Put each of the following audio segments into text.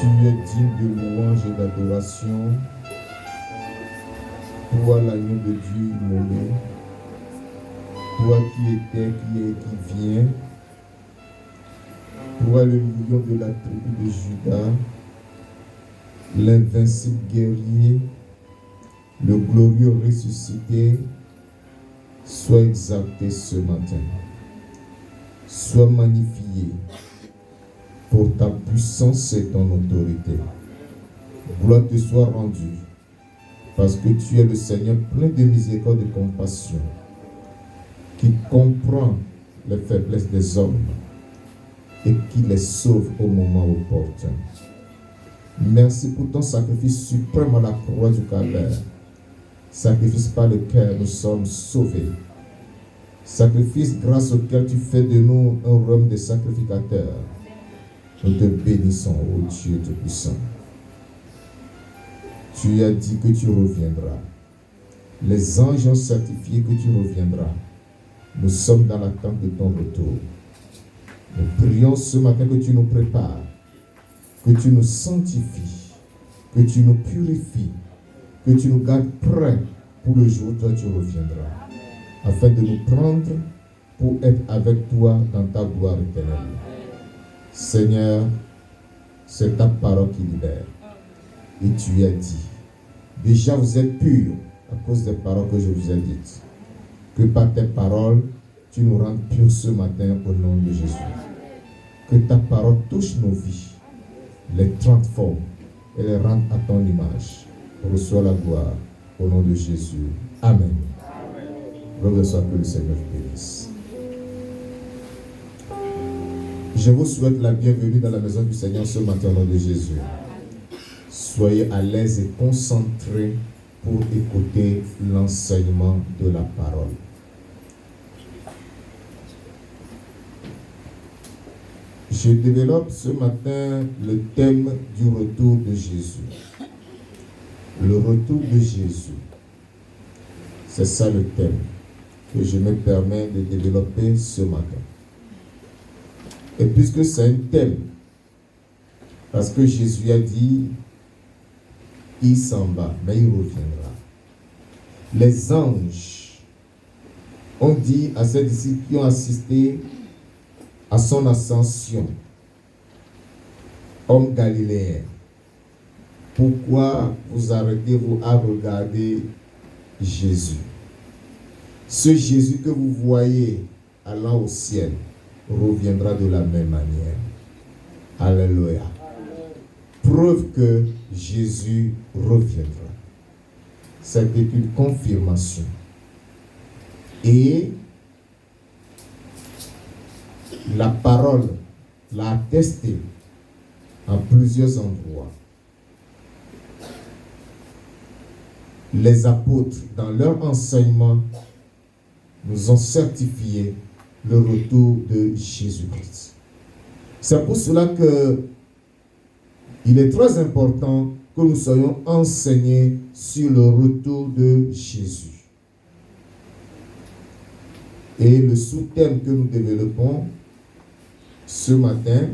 Tu es digne de louange et d'adoration. Toi, l'agneau de Dieu immolé. Toi qui étais, qui est, qui vient. Toi, le lion de la tribu de Juda. L'invincible guerrier. Le glorieux ressuscité. Sois exalté ce matin. Sois magnifié pour ta puissance et ton autorité. Gloire te soit rendue, parce que tu es le Seigneur plein de miséricorde et de compassion, qui comprend les faiblesses des hommes et qui les sauve au moment opportun. Merci pour ton sacrifice suprême à la croix du Calvaire, sacrifice par lequel nous sommes sauvés, sacrifice grâce auquel tu fais de nous un royaume de sacrificateurs. Nous te bénissons, ô Dieu Tout-Puissant. Tu as dit que tu reviendras. Les anges ont certifié que tu reviendras. Nous sommes dans l'attente de ton retour. Nous prions ce matin que tu nous prépares, que tu nous sanctifies, que tu nous purifies, que tu nous gardes prêts pour le jour où toi tu reviendras, afin de nous prendre pour être avec toi dans ta gloire éternelle. Seigneur, c'est ta parole qui libère. Et tu as dit, déjà vous êtes purs à cause des paroles que je vous ai dites. Que par tes paroles, tu nous rendes purs ce matin au nom de Jésus. Que ta parole touche nos vies, les transforme et les rende à ton image. Reçois la gloire au nom de Jésus. Amen. Remercions que le Seigneur vous bénisse. Je vous souhaite la bienvenue dans la maison du Seigneur ce matin au nom de Jésus. Soyez à l'aise et concentrés pour écouter l'enseignement de la parole. Je développe ce matin le thème du retour de Jésus. Le retour de Jésus. C'est ça le thème que je me permets de développer ce matin. Et puisque c'est un thème, parce que Jésus a dit, il s'en va, mais il reviendra. Les anges ont dit à ses disciples qui ont assisté à son ascension, hommes galiléens, pourquoi vous arrêtez-vous à regarder Jésus? Ce Jésus que vous voyez allant au ciel reviendra de la même manière. Alléluia. Preuve que Jésus reviendra. C'était une confirmation. Et la parole l'a attesté en plusieurs endroits. Les apôtres, dans leur enseignement, nous ont certifié le retour de Jésus-Christ. C'est pour cela que il est très important que nous soyons enseignés sur le retour de Jésus. Et le sous-thème que nous développons ce matin,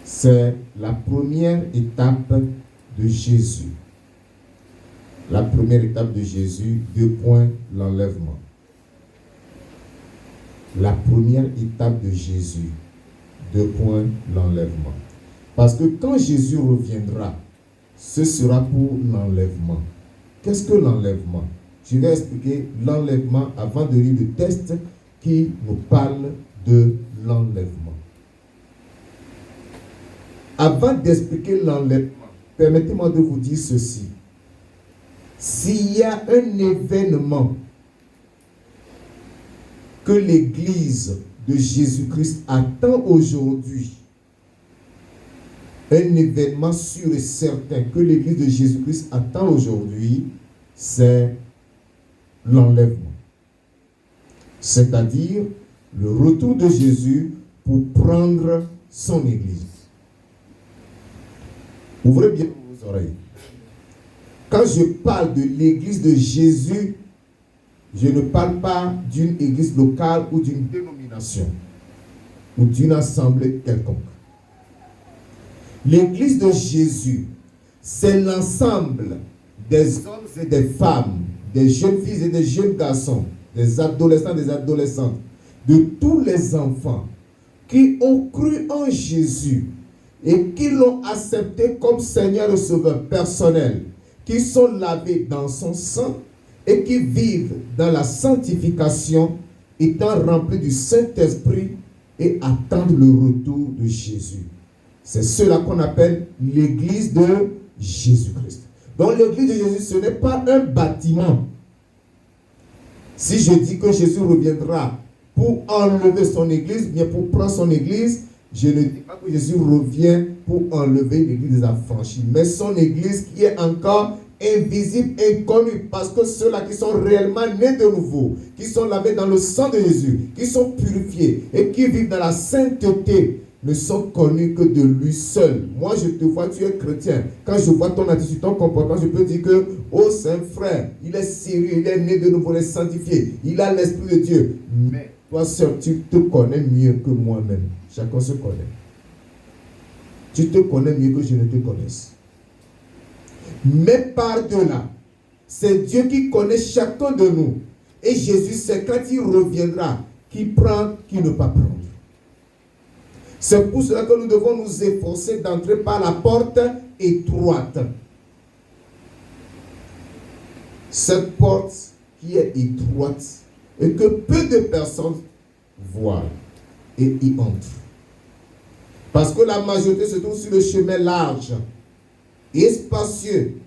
c'est la première étape de Jésus. La première étape de Jésus, 2 points, l'enlèvement. La première étape de Jésus, 2 points, l'enlèvement. Parce que quand Jésus reviendra, ce sera pour l'enlèvement. Qu'est-ce que l'enlèvement? Je vais expliquer l'enlèvement avant de lire le texte qui nous parle de l'enlèvement. Avant d'expliquer l'enlèvement, permettez-moi de vous dire ceci. S'il y a un événement que l'Église de Jésus-Christ attend aujourd'hui, un événement sûr et certain que l'Église de Jésus-Christ attend aujourd'hui, c'est l'enlèvement. C'est-à-dire le retour de Jésus pour prendre son Église. Ouvrez bien vos oreilles. Quand je parle de l'Église de Jésus, je ne parle pas d'une église locale ou d'une dénomination ou d'une assemblée quelconque. L'église de Jésus, c'est l'ensemble des hommes et des femmes, des jeunes filles et des jeunes garçons, des adolescents et des adolescentes, de tous les enfants qui ont cru en Jésus et qui l'ont accepté comme Seigneur et Sauveur personnel, qui sont lavés dans son sang et qui vivent dans la sanctification, étant remplis du Saint-Esprit et attendent le retour de Jésus. C'est cela qu'on appelle l'église de Jésus-Christ. Donc l'église de Jésus, ce n'est pas un bâtiment. Si je dis que Jésus reviendra pour enlever son église, bien pour prendre son église, je ne dis pas que Jésus revient pour enlever l'église des affranchis, mais son église qui est encore invisible, inconnue, parce que ceux-là qui sont réellement nés de nouveau, qui sont lavés dans le sang de Jésus, qui sont purifiés et qui vivent dans la sainteté, ne sont connus que de lui seul. Moi, je te vois, tu es chrétien. Quand je vois ton attitude, ton comportement, je peux dire que, oh, c'est un frère, il est sérieux, il est né de nouveau, il est sanctifié, il a l'Esprit de Dieu. Mais toi seul, tu te connais mieux que moi-même. Chacun se connaît. Tu te connais mieux que je ne te connaisse. Mais par-delà, c'est Dieu qui connaît chacun de nous. Et Jésus, c'est quand il reviendra, qui prend, qui ne pas prendre. C'est pour cela que nous devons nous efforcer d'entrer par la porte étroite. Cette porte qui est étroite et que peu de personnes voient et y entrent. Parce que la majorité se trouve sur le chemin large et spacieux.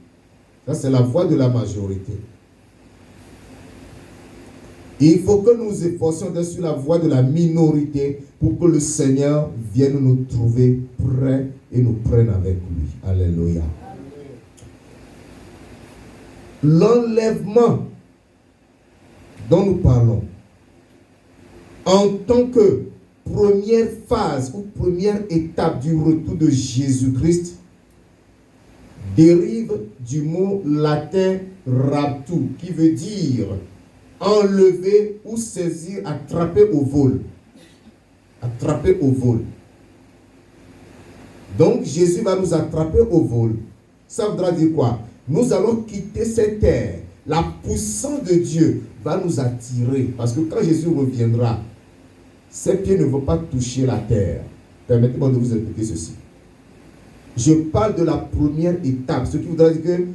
Ça, c'est la voie de la majorité. Et il faut que nous nous efforcions d'être sur la voie de la minorité pour que le Seigneur vienne nous trouver prêts et nous prenne avec lui. Alléluia. L'enlèvement dont nous parlons en tant que première phase ou première étape du retour de Jésus-Christ dérive du mot latin raptu, qui veut dire enlever ou saisir, attraper au vol. Attraper au vol. Donc Jésus va nous attraper au vol. Ça voudra dire quoi? Nous allons quitter cette terre. La puissance de Dieu va nous attirer. Parce que quand Jésus reviendra, ses pieds ne vont pas toucher la terre. Permettez-moi de vous expliquer ceci. Je parle de la première étape. Ce qui voudra dire que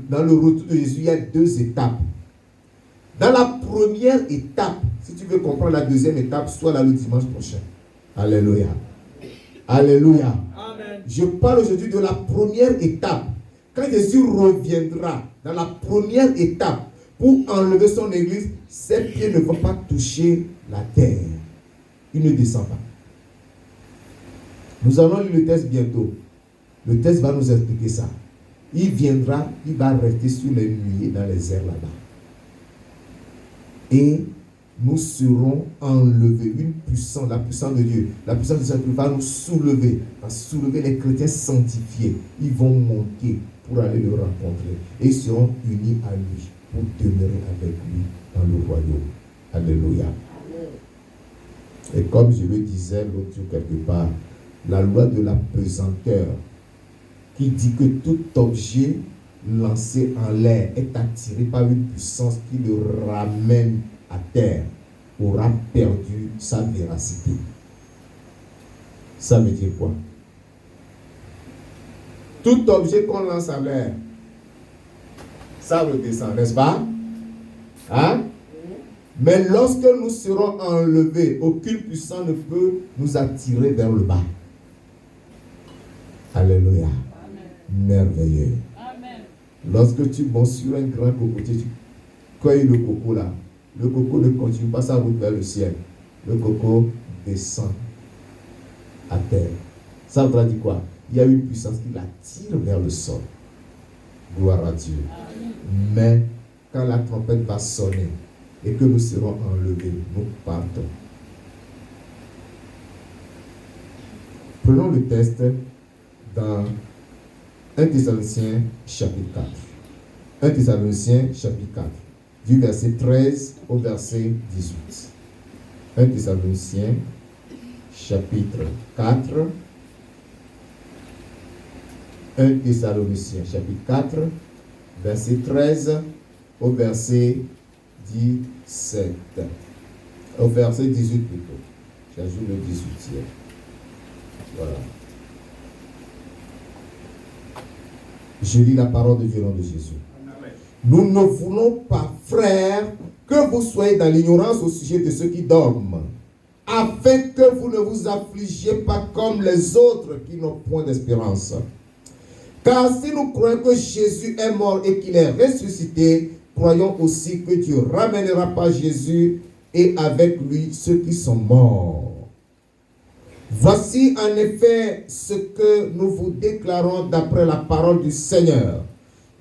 dans le retour de Jésus, il y a deux étapes. Dans la première étape, si tu veux comprendre la deuxième étape, sois là le dimanche prochain. Alléluia. Alléluia. Amen. Je parle aujourd'hui de la première étape. Quand Jésus reviendra dans la première étape pour enlever son église, ses pieds ne vont pas toucher la terre. Il ne descend pas. Nous allons lire le texte bientôt. Le texte va nous expliquer ça. Il viendra, il va rester sur les nuées dans les airs là-bas. Et nous serons enlevés. Une puissance, la puissance de Dieu, la puissance de Saint-Esprit va nous soulever, va soulever les chrétiens sanctifiés. Ils vont monter pour aller le rencontrer. Et ils seront unis à lui pour demeurer avec lui dans le royaume. Alléluia. Et comme je le disais l'autre jour quelque part, la loi de la pesanteur qui dit que tout objet lancé en l'air est attiré par une puissance qui le ramène à terre, aura perdu sa véracité. Ça veut dire quoi? Tout objet qu'on lance en l'air, ça redescend, n'est-ce pas? Hein? Mais lorsque nous serons enlevés, aucune puissance ne peut nous attirer vers le bas. Alléluia. Amen. Merveilleux. Amen. Lorsque tu montes sur un grand cocotier, tu cueilles le coco là. Le coco ne continue pas sa route vers le ciel. Le coco descend à terre. Ça voudra dire quoi? Il y a une puissance qui l'attire vers le sol. Gloire à Dieu. Amen. Mais quand la trompette va sonner et que nous serons enlevés, nous partons. Prenons le texte dans 1 Thessaloniciens chapitre 4. 1 Thessaloniciens chapitre 4, du verset 13 au verset 18. 1 Thessaloniciens chapitre 4, 1 Thessaloniciens, chapitre 4, verset 13 au verset 17. Au verset 18 plutôt. J'ajoute le 18e. Voilà. Je lis la parole de Dieu au nom de Jésus. Nous ne voulons pas, frères, que vous soyez dans l'ignorance au sujet de ceux qui dorment, afin que vous ne vous affligiez pas comme les autres qui n'ont point d'espérance. Car si nous croyons que Jésus est mort et qu'il est ressuscité, croyons aussi que Dieu ramènera pas Jésus et avec lui ceux qui sont morts. Voici en effet ce que nous vous déclarons d'après la parole du Seigneur.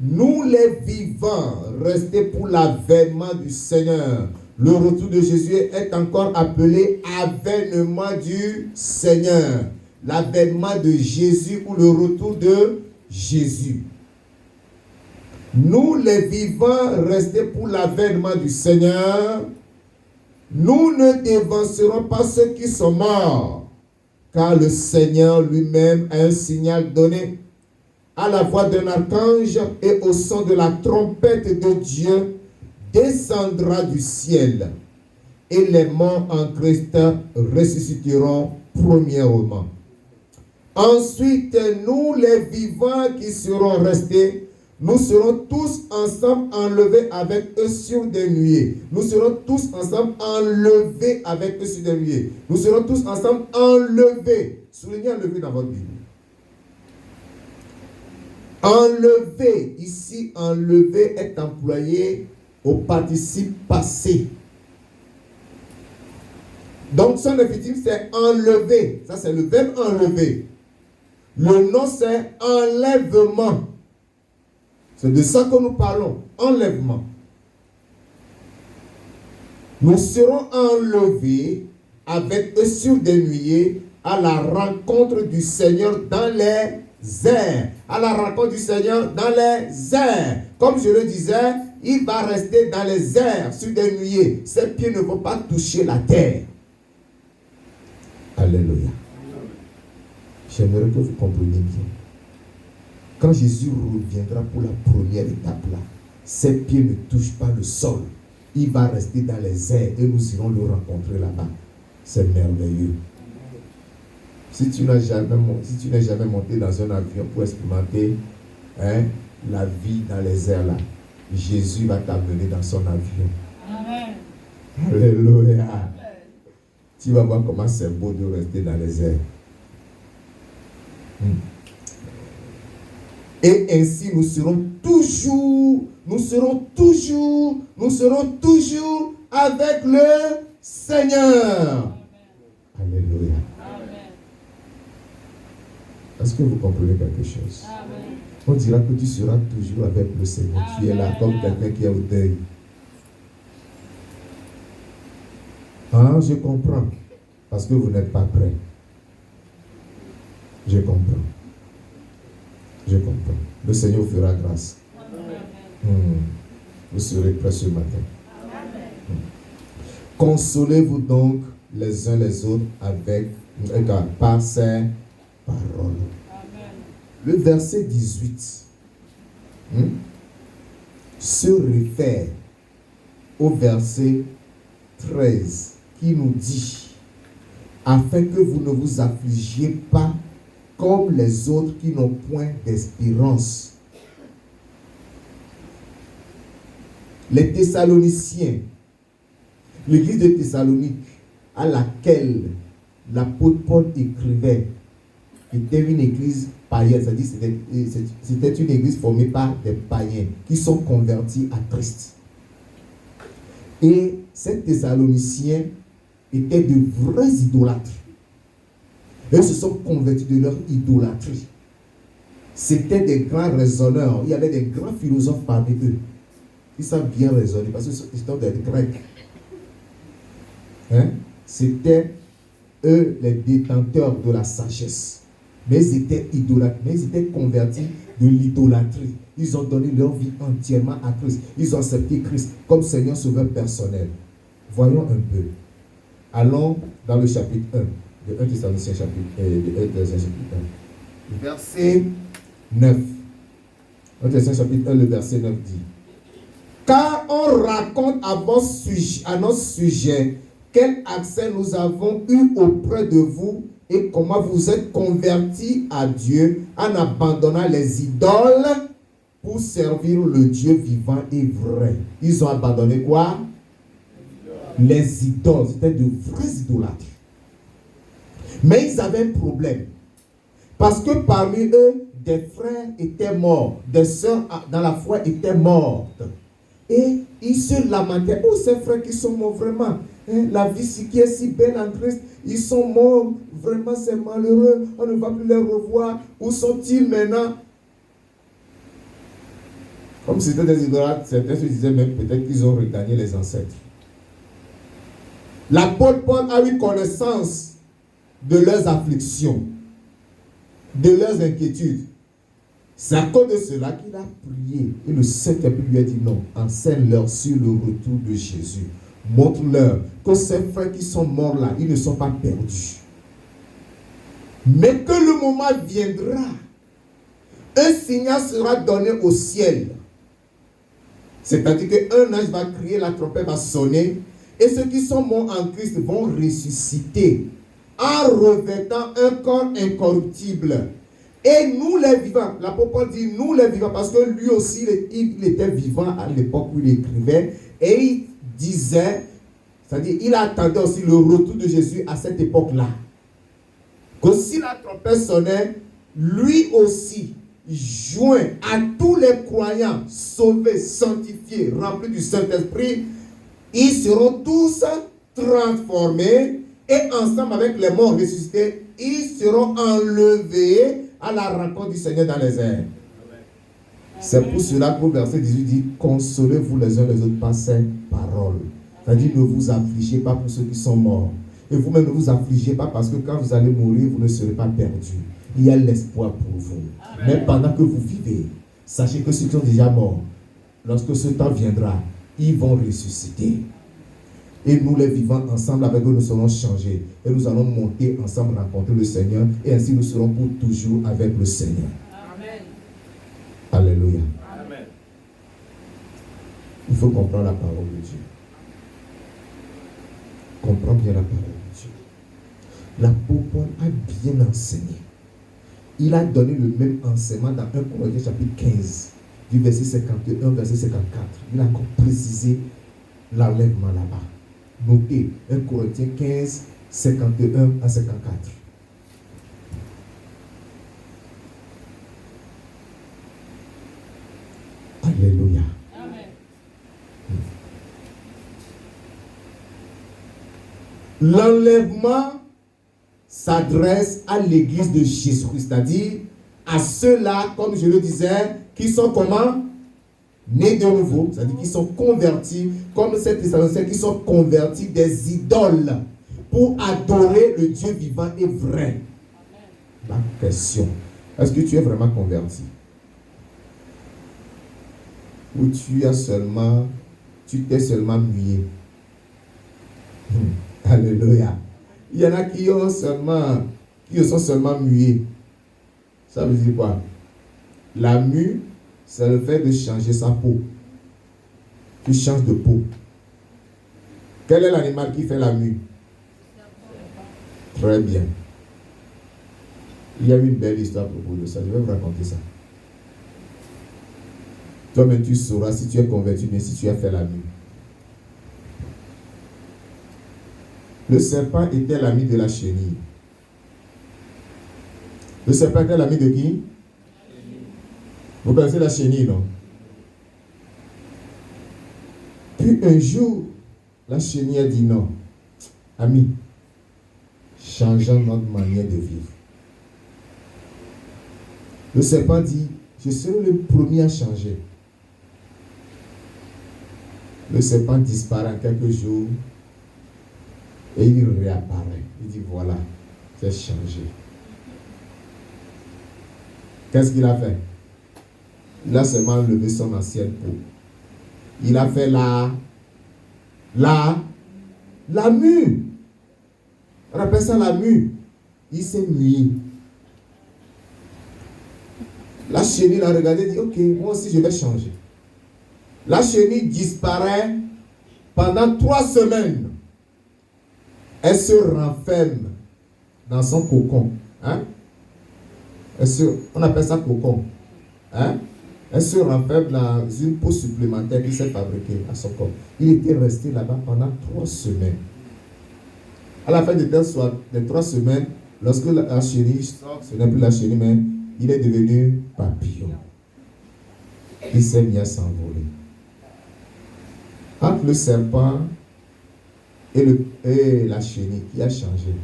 Nous les vivants, restés pour l'avènement du Seigneur. Le retour de Jésus est encore appelé avènement du Seigneur. L'avènement de Jésus ou le retour de Jésus. Nous les vivants, restés pour l'avènement du Seigneur, nous ne dévancerons pas ceux qui sont morts, car le Seigneur lui-même a un signal donné. À la voix d'un archange et au son de la trompette de Dieu, descendra du ciel, et les morts en Christ ressusciteront premièrement. Ensuite, nous les vivants qui serons restés, nous serons tous ensemble enlevés avec eux sur des nuées. Nous serons tous ensemble enlevés avec eux sur des nuées. Nous serons tous ensemble enlevés. Soulignez enlevé dans votre Bible. Enlevé, ici, enlevé est employé au participe passé. Donc, son effectif, c'est enlever. Ça, c'est le verbe enlever. Le nom, c'est enlèvement. C'est de ça que nous parlons. Enlèvement. Nous serons enlevés avec eux sur des nuées à la rencontre du Seigneur dans les airs. À la rencontre du Seigneur dans les airs. Comme je le disais, il va rester dans les airs sur des nuées. Ses pieds ne vont pas toucher la terre. Alléluia. J'aimerais que vous compreniez bien. Quand Jésus reviendra pour la première étape là, ses pieds ne touchent pas le sol. Il va rester dans les airs et nous irons le rencontrer là-bas. C'est merveilleux. Si tu n'es jamais monté dans un avion pour expérimenter la vie dans les airs là, Jésus va t'amener dans son avion. Amen. Alléluia. Tu vas voir comment c'est beau de rester dans les airs. Et ainsi nous serons toujours avec le Seigneur. Alléluia. Amen. Est-ce que vous comprenez quelque chose? Amen. On dira que tu seras toujours avec le Seigneur. Amen. Tu es là comme quelqu'un qui est au deuil. Ah, je comprends. Parce que vous n'êtes pas prêt. Je comprends. Je comprends. Le Seigneur vous fera grâce. Vous serez prêts ce matin. Consolez-vous donc les uns les autres par ces paroles. Le verset 18 se réfère au verset 13 qui nous dit afin que vous ne vous affligiez pas comme les autres qui n'ont point d'espérance. Les Thessaloniciens, l'église de Thessalonique à laquelle l'apôtre Paul écrivait était une église païenne, c'est-à-dire c'était une église formée par des païens qui sont convertis à Christ. Et ces Thessaloniciens étaient de vrais idolâtres. Eux se sont convertis de leur idolâtrie. C'était des grands raisonneurs. Il y avait des grands philosophes parmi eux. Ils savent bien raisonner parce que c'était des Grecs. C'était eux les détenteurs de la sagesse. Mais ils étaient idolâtres. Mais ils étaient convertis de l'idolâtrie. Ils ont donné leur vie entièrement à Christ. Ils ont accepté Christ comme Seigneur Sauveur personnel. Voyons un peu. Allons dans le chapitre 1. De 1 Thessaloniciens chapitre 1. Verset 9. 1 Thessaloniciens chapitre 1, le verset 9 dit: car on raconte à notre sujet quel accès nous avons eu auprès de vous et comment vous êtes convertis à Dieu en abandonnant les idoles pour servir le Dieu vivant et vrai. Ils ont abandonné quoi? Les idoles. C'était de vrais idolâtres. Mais ils avaient un problème. Parce que parmi eux, des frères étaient morts. Des sœurs dans la foi étaient mortes. Et ils se lamentaient. Oh, ces frères qui sont morts vraiment. La vie qui est si belle en Christ, ils sont morts. Vraiment, c'est malheureux. On ne va plus les revoir. Où sont-ils maintenant? Comme c'était des idolâtres, certains se disaient même peut-être qu'ils ont regagné les ancêtres. L'apôtre Paul a eu connaissance de leurs afflictions, de leurs inquiétudes. C'est à cause de cela qu'il a prié. Et le Saint-Esprit lui a dit non, enseigne-leur sur le retour de Jésus. Montre-leur que ces frères qui sont morts là, ils ne sont pas perdus. Mais que le moment viendra, un signal sera donné au ciel. C'est-à-dire qu'un ange va crier, la trompette va sonner, et ceux qui sont morts en Christ vont ressusciter en revêtant un corps incorruptible. Et nous les vivants, l'apôtre Paul dit nous les vivants, parce que lui aussi il était vivant à l'époque où il écrivait, et il disait, c'est-à-dire il attendait aussi le retour de Jésus à cette époque-là. Que si la trompette sonnait, lui aussi, joint à tous les croyants sauvés, sanctifiés, remplis du Saint-Esprit, ils seront tous transformés et ensemble avec les morts ressuscités, ils seront enlevés à la rencontre du Seigneur dans les airs. C'est pour cela que le verset 18 dit: consolez-vous les uns les autres par ces paroles. C'est-à-dire, ne vous affligez pas pour ceux qui sont morts. Et vous-même ne vous affligez pas parce que quand vous allez mourir, vous ne serez pas perdus. Il y a l'espoir pour vous. Mais pendant que vous vivez, sachez que ceux qui sont déjà morts, lorsque ce temps viendra, ils vont ressusciter. Et nous les vivants ensemble avec eux, nous serons changés. Et nous allons monter ensemble rencontrer le Seigneur. Et ainsi nous serons pour toujours avec le Seigneur. Amen. Alléluia. Amen. Il faut comprendre la parole de Dieu. Comprends bien la parole de Dieu. L'apôtre Paul a bien enseigné. Il a donné le même enseignement dans 1 Corinthiens chapitre 15, du verset 51 au verset 54. Il a encore précisé l'enlèvement là-bas. Notez 1 Corinthiens 15, 51 à 54. Alléluia. Amen. L'enlèvement s'adresse à l'église de Jésus-Christ, c'est-à-dire à ceux-là, comme je le disais, qui sont comment? Nés de nouveau, c'est-à-dire qui sont convertis, comme ces Thessaloniciens qui sont convertis des idoles pour adorer le Dieu vivant et vrai. La question, est-ce que tu es vraiment converti? Ou tu t'es seulement mouillé? Alléluia. Il y en a qui sont seulement muets. Ça veut dire quoi? La mue, c'est le fait de changer sa peau. Tu changes de peau. Quel est l'animal qui fait la mue? Très bien. Il y a une belle histoire à propos de ça. Je vais vous raconter ça. Toi-même, tu sauras si tu es converti, mais si tu as fait la mue. Le serpent était l'ami de la chenille. Le serpent était l'ami de qui? Vous connaissez la chenille, non? Puis un jour, la chenille a dit non. Ami, changeons notre manière de vivre. Le serpent dit, je serai le premier à changer. Le serpent disparaît en quelques jours. Et il réapparaît. Il dit voilà, j'ai changé. Qu'est-ce qu'il a fait? Il a seulement levé son ancienne peau. Il a fait la mue. On appelle ça la mue. Il s'est mué. La chenille l'a regardé et dit, ok, moi aussi je vais changer. La chenille disparaît pendant 3 semaines. Elle se renferme dans son cocon. Hein? On appelle ça cocon. Hein? Elle se renferme dans une peau supplémentaire qui s'est fabriquée à son corps. Il était resté là-bas pendant 3 semaines. À la fin des 3 semaines, lorsque la chenille sort, ce n'est plus la chenille, mais il est devenu papillon. Il s'est mis à s'envoler. Entre le serpent et la chenille, qui a changé?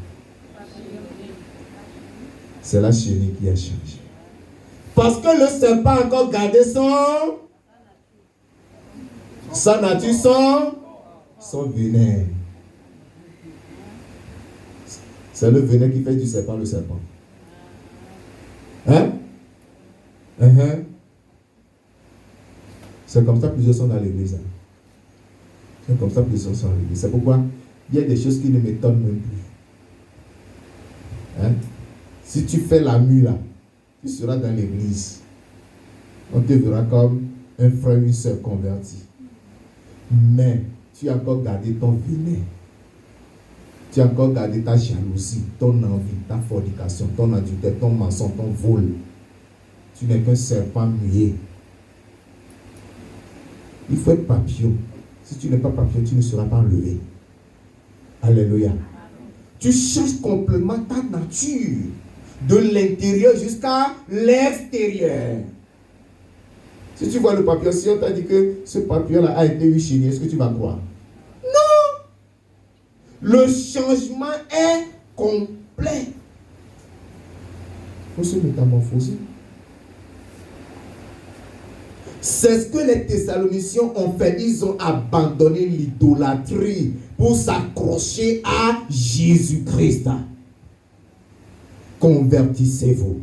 C'est la chenille qui a changé. Parce que le serpent a encore gardé sa nature, son venin. C'est le venin qui fait du serpent le serpent. Hein? C'est comme ça que plusieurs sont dans l'église. Hein? C'est comme ça que plusieurs sont dans l'église. C'est pourquoi il y a des choses qui ne m'étonnent même plus. Hein? Si tu fais la mue là, tu seras dans l'église. On te verra comme un frère ou une soeur converti. Mais tu as encore gardé ton venin. Tu as encore gardé ta jalousie, ton envie, ta fornication, ton adultère, ton mensonge, ton vol. Tu n'es qu'un serpent muet. Il faut être papillon. Si tu n'es pas papillon, tu ne seras pas enlevé. Alléluia. Tu changes complètement ta nature. De l'intérieur jusqu'à l'extérieur. Si tu vois le papillon, si on t'a dit que ce papillon-là a été chenille, est-ce que tu vas croire? Non! Le changement est complet. Il faut se métamorphoser. C'est ce que les Thessaloniciens ont fait. Ils ont abandonné l'idolâtrie pour s'accrocher à Jésus-Christ. Convertissez-vous.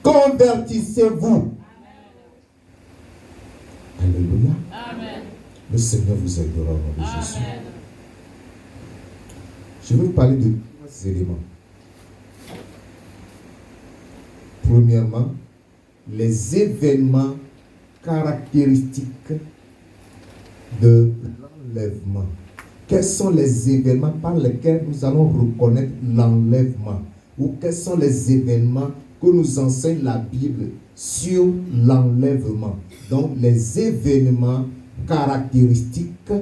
Convertissez-vous. Alléluia. Amen. Le Seigneur vous aidera au nom de Jésus. Je veux vous parler de 3 éléments. Premièrement, les événements caractéristiques de l'enlèvement. Quels sont les événements par lesquels nous allons reconnaître l'enlèvement? Ou quels sont les événements que nous enseigne la Bible sur l'enlèvement? Donc, les événements caractéristiques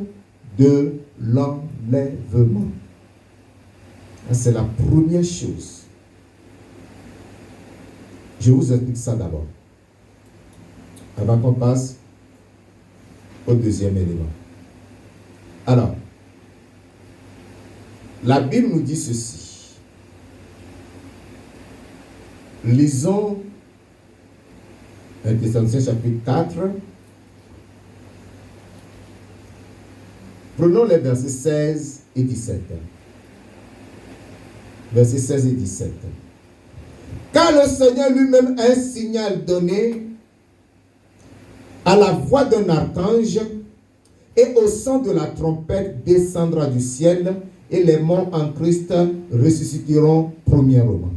de l'enlèvement. C'est la première chose. Je vous explique ça d'abord, avant qu'on passe au deuxième élément. Alors, la Bible nous dit ceci. Lisons 1 Thessaloniciens chapitre 4. Prenons les versets 16 et 17. Versets 16 et 17. Car le Seigneur lui-même a un signal donné à la voix d'un archange et au son de la trompette descendra du ciel et les morts en Christ ressusciteront premièrement.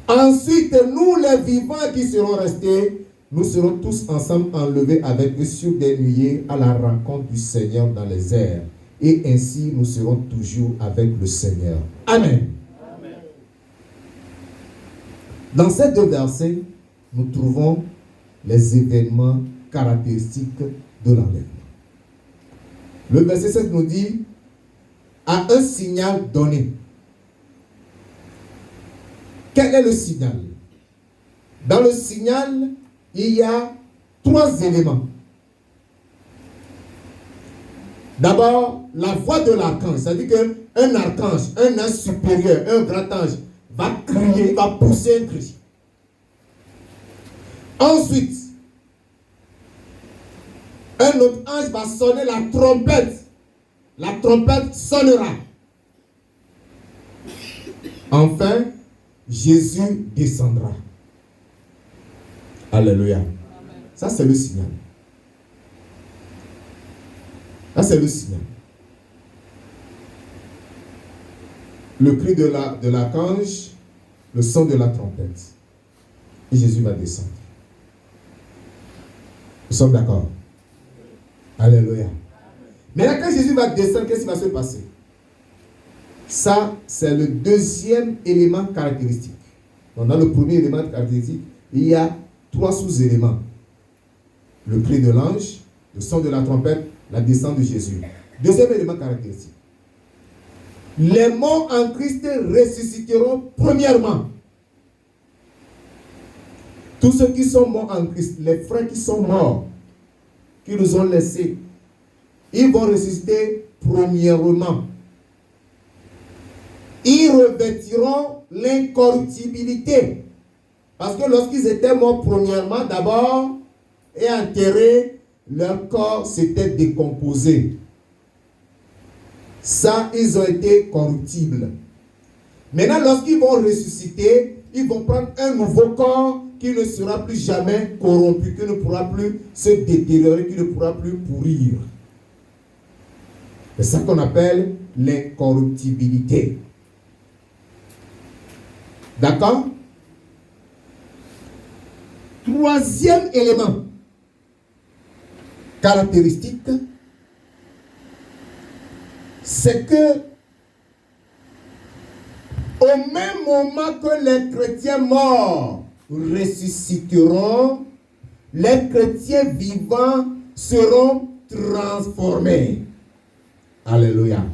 Ensuite, nous les vivants qui serons restés, nous serons tous ensemble enlevés avec eux sur des nuées à la rencontre du Seigneur dans les airs. Et ainsi, nous serons toujours avec le Seigneur. Amen. Amen. Dans ces 2 versets, nous trouvons les événements caractéristiques de l'enlèvement. Le verset 7 nous dit, à un signal donné. Quel est le signal? Dans le signal, il y a 3 éléments. D'abord, la voix de l'archange. C'est-à-dire qu'un archange, un ange supérieur, un grand ange, va crier, va pousser un cri. Ensuite, un autre ange va sonner la trompette. La trompette sonnera. Enfin, Jésus descendra. Alléluia. Amen. Ça, c'est le signal. Ça, c'est le signal. Le cri de l'archange, le son de la trompette. et Jésus va descendre. Nous sommes d'accord? Alléluia. Maintenant, quand Jésus va descendre, qu'est-ce qui va se passer? Ça, c'est le deuxième élément caractéristique. Donc, dans le premier élément caractéristique, il y a 3 sous-éléments. Le cri de l'ange, le son de la trompette, la descente de Jésus. Deuxième élément caractéristique. Les morts en Christ ressusciteront premièrement. Tous ceux qui sont morts en Christ, les frères qui sont morts, qui nous ont laissés, ils vont ressusciter premièrement. Ils revêtiront l'incorruptibilité. Parce que lorsqu'ils étaient morts premièrement, d'abord, et enterrés, leur corps s'était décomposé. Ça, ils ont été corruptibles. Maintenant, lorsqu'ils vont ressusciter, ils vont prendre un nouveau corps qui ne sera plus jamais corrompu, qui ne pourra plus se détériorer, qui ne pourra plus pourrir. C'est ça qu'on appelle l'incorruptibilité. D'accord? Troisième élément caractéristique, c'est que au même moment que les chrétiens morts ressusciteront, les chrétiens vivants seront transformés. Alléluia.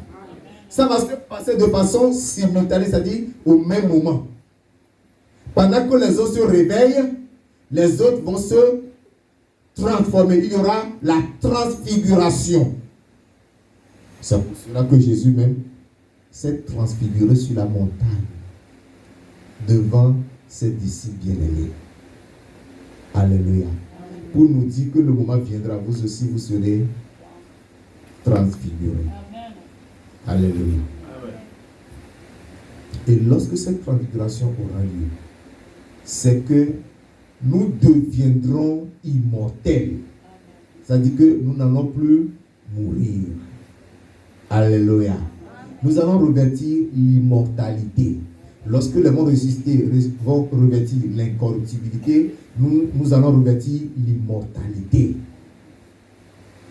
Ça va se passer de façon simultanée, c'est-à-dire au même moment. Pendant que les autres se réveillent, les autres vont se transformer. Il y aura la transfiguration. C'est pour cela que Jésus même s'est transfiguré sur la montagne devant ses disciples bien-aimés. Alléluia. Pour nous dire que le moment viendra, vous aussi vous serez transfigurés. Alléluia. Et lorsque cette transfiguration aura lieu, c'est que nous deviendrons immortels. C'est-à-dire que nous n'allons plus mourir. Alléluia. Nous allons revêtir l'immortalité. Lorsque les morts ressuscités vont revêtir l'incorruptibilité, nous allons revêtir l'immortalité.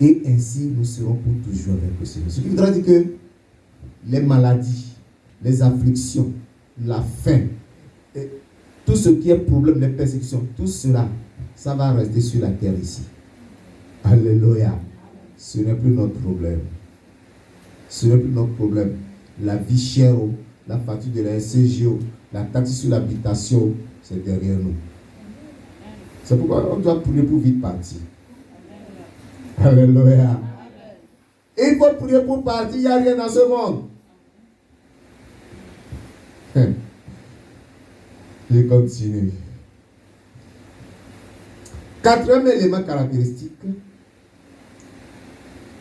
Et ainsi, nous serons pour toujours avec le Seigneur. Ce qui voudra dire que les maladies, les afflictions, la faim, tout ce qui est problème, les persécutions, tout cela, ça va rester sur la terre ici. Alléluia. Ce n'est plus notre problème. Ce n'est plus notre problème. La vie chère, la facture de la SCGO, la taxe sur l'habitation, c'est derrière nous. C'est pourquoi on doit prier pour vite partir. Alléluia. Il faut prier pour partir, il n'y a rien dans ce monde. Je continue. Quatrième élément caractéristique,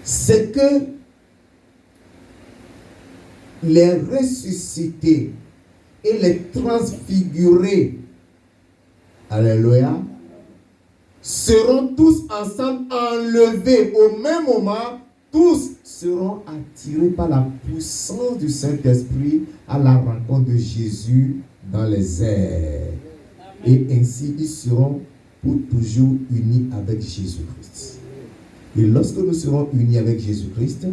c'est que les ressuscités et les transfigurés, alléluia, seront tous ensemble enlevés au même moment. Tous seront attirés par la puissance du Saint-Esprit à la rencontre de Jésus dans les airs. Et ainsi, ils seront pour toujours unis avec Jésus-Christ. Et lorsque nous serons unis avec Jésus-Christ,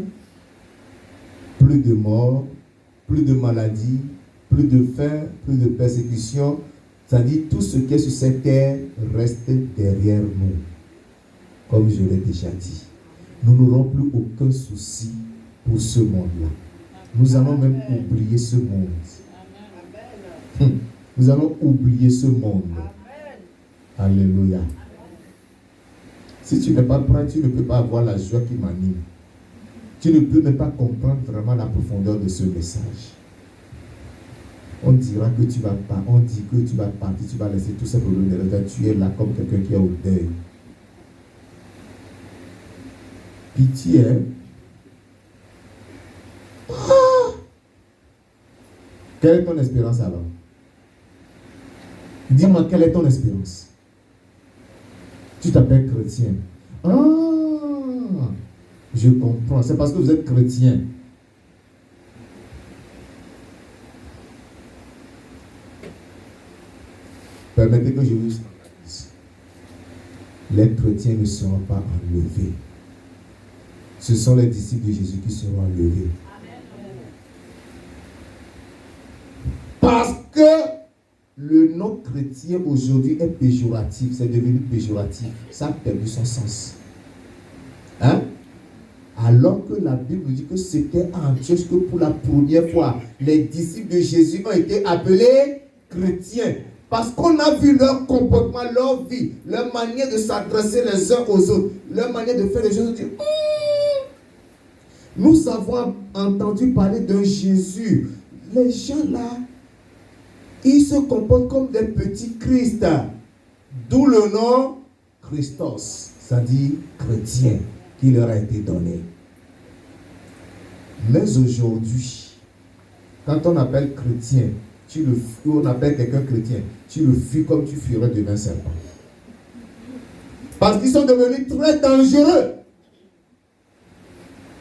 plus de mort, plus de maladies, plus de faim, plus de persécution, c'est-à-dire tout ce qui est sur cette terre reste derrière nous. Comme je l'ai déjà dit, nous n'aurons plus aucun souci pour ce monde-là. Nous allons même oublier ce monde. Nous allons oublier ce monde. Alléluia. Si tu n'es pas prêt, tu ne peux pas avoir la joie qui m'anime. Tu ne peux même pas comprendre vraiment la profondeur de ce message. On dira que tu vas pas, on dit que tu vas partir, tu vas laisser tous ces problèmes derrière. Tu es là comme quelqu'un qui est au deuil. Pitié, hein? Ah! Quelle est ton espérance alors? Dis-moi, quelle est ton espérance? Tu t'appelles chrétien. Ah! Je comprends. C'est parce que vous êtes chrétien. Permettez que je vous dise. Les chrétiens ne seront pas enlevés. Ce sont les disciples de Jésus qui seront enlevés. Parce que le nom chrétien aujourd'hui est péjoratif. C'est devenu péjoratif. Ça a perdu son sens. Hein? Alors que la Bible nous dit que c'était à Antioche que pour la première fois, les disciples de Jésus ont été appelés chrétiens. Parce qu'on a vu leur comportement, leur vie, leur manière de s'adresser les uns aux autres, leur manière de faire les choses. Nous avons entendu parler d'un Jésus. Les gens là, ils se comportent comme des petits Christ. D'où le nom Christos, c'est-à-dire chrétien, qui leur a été donné. Mais aujourd'hui, quand on appelle chrétien, on appelle quelqu'un chrétien, tu le fuis comme tu fuirais devant un serpent. Parce qu'ils sont devenus très dangereux.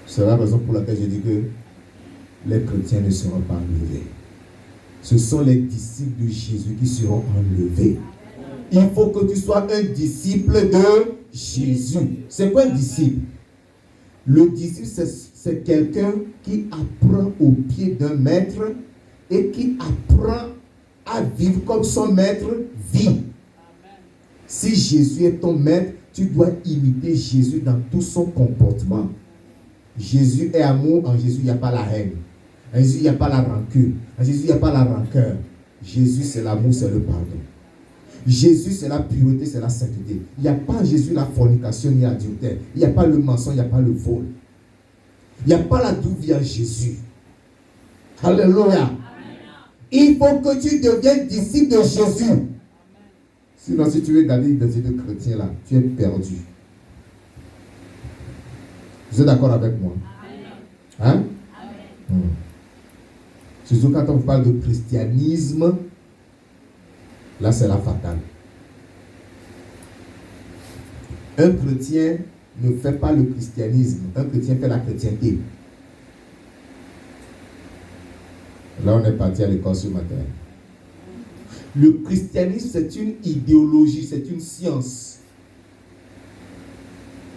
C'est la raison pour laquelle je dis que les chrétiens ne seront pas enlevés. Ce sont les disciples de Jésus qui seront enlevés. Il faut que tu sois un disciple de Jésus. C'est quoi un disciple? Le disciple, c'est quelqu'un qui apprend au pied d'un maître et qui apprend à vivre comme son maître vit. Si Jésus est ton maître, tu dois imiter Jésus dans tout son comportement. Jésus est amour, en Jésus il n'y a pas la haine. En Jésus il n'y a pas la rancune. En Jésus il n'y a pas la rancœur. Jésus c'est l'amour, c'est le pardon. Jésus c'est la pureté, c'est la sainteté. Il n'y a pas en Jésus la fornication ni l'adultère. Il n'y a pas le mensonge, il n'y a pas le vol. Il n'y a pas la douille en Jésus. Alléluia. Il faut que tu deviennes disciple de Jésus. Sinon, si tu veux garder l'identité de chrétien là, tu es perdu. Vous êtes d'accord avec moi? Hein? Surtout quand on parle de christianisme, là c'est la fatale. Un chrétien ne fait pas le christianisme, un chrétien fait la chrétienté. Là on est parti à l'école ce matin. Le christianisme c'est une idéologie, c'est une science.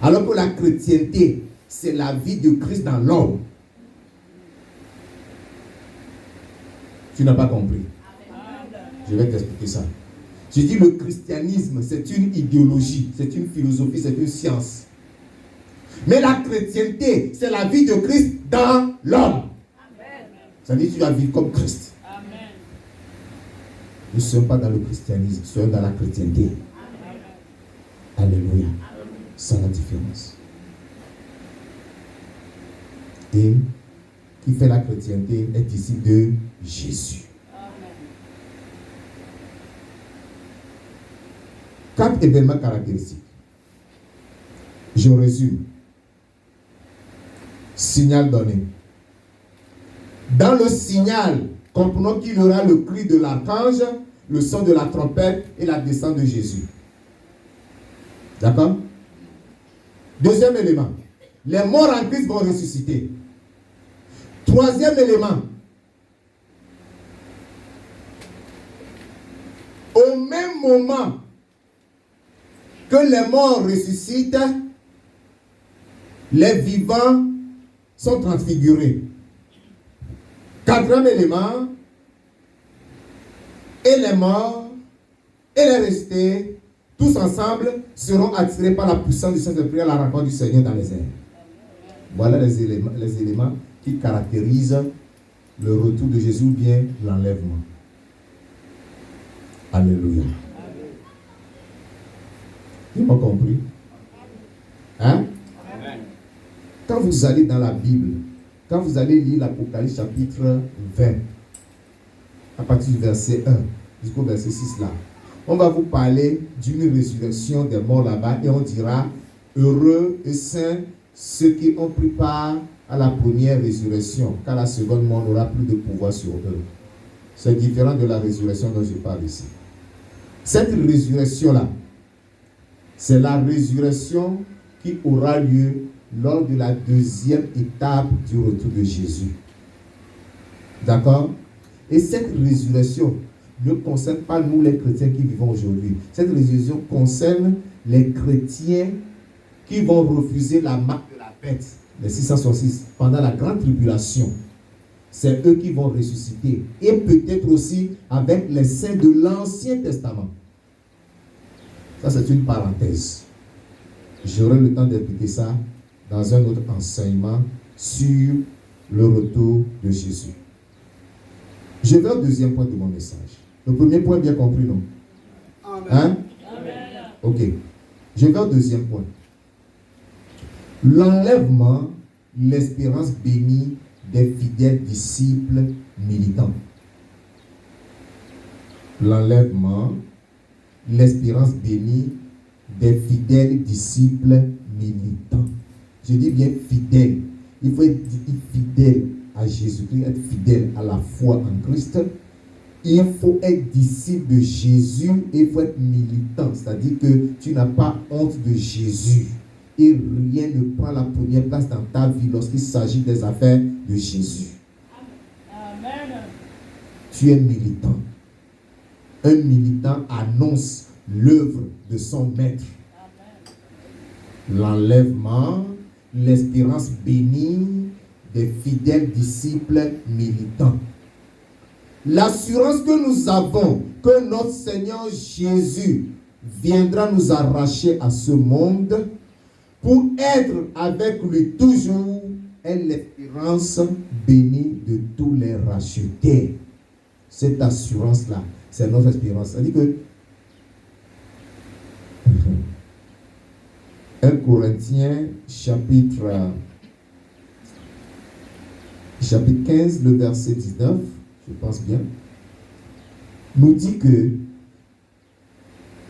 Alors que la chrétienté, c'est la vie de Christ dans l'homme. Tu n'as pas compris. Je vais t'expliquer ça. Je dis le christianisme, c'est une idéologie, c'est une philosophie, c'est une science. Mais la chrétienté, c'est la vie de Christ dans l'homme. Ça veut dire que tu vas vivre comme Christ. Nous ne sommes pas dans le christianisme, nous sommes dans la chrétienté. Alléluia. C'est la différence. Et qui fait la chrétienté est disciple de Jésus. Quatre événements caractéristiques. Je résume. Signal donné. Dans le signal, comprenons qu'il y aura le cri de l'archange, le son de la trompette et la descente de Jésus. D'accord? Deuxième élément. Les morts en Christ vont ressusciter. Troisième élément. Au même moment que les morts ressuscitent, les vivants sont transfigurés. Quatrième élément. Et les morts et les restés, tous ensemble, seront attirés par la puissance du Saint-Esprit à la rencontre du Seigneur dans les airs. Voilà les éléments qui caractérisent le retour de Jésus ou bien l'enlèvement. Alléluia. Vous m'avez compris? Hein? Quand vous allez dans la Bible, quand vous allez lire l'Apocalypse chapitre 20, à partir du verset 1 jusqu'au verset 6 là, on va vous parler d'une résurrection des morts là-bas et on dira heureux et saints ceux qui ont pris part à la première résurrection, car la seconde mort n'aura plus de pouvoir sur eux. C'est différent de la résurrection dont je parle ici. Cette résurrection-là, c'est la résurrection qui aura lieu lors de la deuxième étape du retour de Jésus. D'accord? Et cette résurrection ne concerne pas nous les chrétiens qui vivons aujourd'hui. Cette résolution concerne les chrétiens qui vont refuser la marque de la bête, les 666, pendant la grande tribulation. C'est eux qui vont ressusciter. Et peut-être aussi avec les saints de l'Ancien Testament. Ça, c'est une parenthèse. J'aurai le temps d'expliquer ça dans un autre enseignement sur le retour de Jésus. Je vais au deuxième point de mon message. Le premier point, bien compris, non? Amen. Hein? Amen. Ok. Je vais au deuxième point. L'enlèvement, l'espérance bénie des fidèles disciples militants. L'enlèvement, l'espérance bénie des fidèles disciples militants. Je dis bien fidèles. Il faut être fidèle à Jésus-Christ, être fidèle à la foi en Christ. Il faut être disciple de Jésus et il faut être militant. C'est-à-dire que tu n'as pas honte de Jésus. Et rien ne prend la première place dans ta vie lorsqu'il s'agit des affaires de Jésus. Amen. Tu es militant. Un militant annonce l'œuvre de son maître. Amen. L'enlèvement, l'espérance bénie des fidèles disciples militants. L'assurance que nous avons que notre Seigneur Jésus viendra nous arracher à ce monde pour être avec lui toujours est l'espérance bénie de tous les rachetés. Cette assurance-là, c'est notre espérance. C'est-à-dire que 1 Corinthiens chapitre 15, le verset 19, je pense bien, nous dit que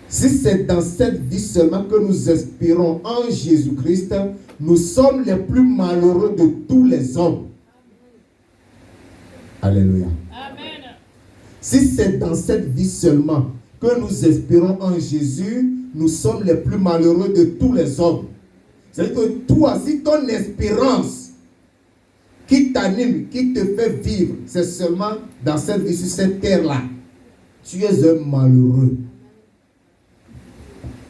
si c'est dans cette vie seulement que nous espérons en Jésus-Christ, nous sommes les plus malheureux de tous les hommes. Alléluia. Amen. Si c'est dans cette vie seulement que nous espérons en Jésus, nous sommes les plus malheureux de tous les hommes. C'est-à-dire que toi, si ton espérance qui t'anime, qui te fait vivre, c'est seulement dans cette vie, sur cette terre-là, tu es un malheureux.